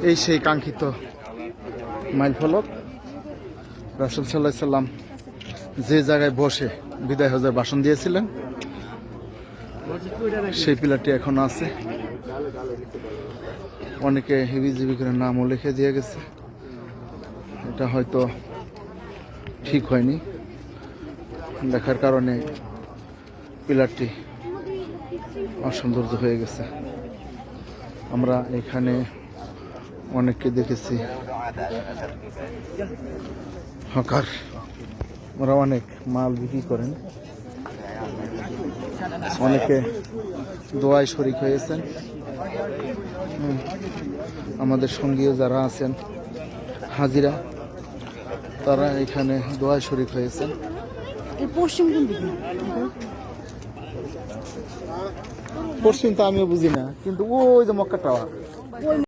এই সেই কাঙ্ক্ষিত মাইল ফলক, রাসূল সাল্লাল্লাহু আলাইহি সাল্লাম যে জায়গায় বসে বিদায় হজের ভাষণ দিয়েছিলেন সেই পিলারটি এখনো আছে। অনেকে হিবিজিবি করে নামও লিখে দিয়ে গেছে। এটা হয়তো ঠিক হয়নি, দেখার কারণে পিলারটি অসৌন্দর্য হয়ে গেছে। আমরা এখানে অনেককে দেখেছি হকার, ওরা অনেক মাল বিক্রি করেন, অনেকে দোয়ায় শরিক হয়েছেন। আমাদের সঙ্গীও যারা আছেন হাজিরা, তারা এখানে দোয়ায় শরিক হয়েছেন। পশ্চিম তো আমিও বুঝি না, কিন্তু ওই যে মক্কা টাওয়ার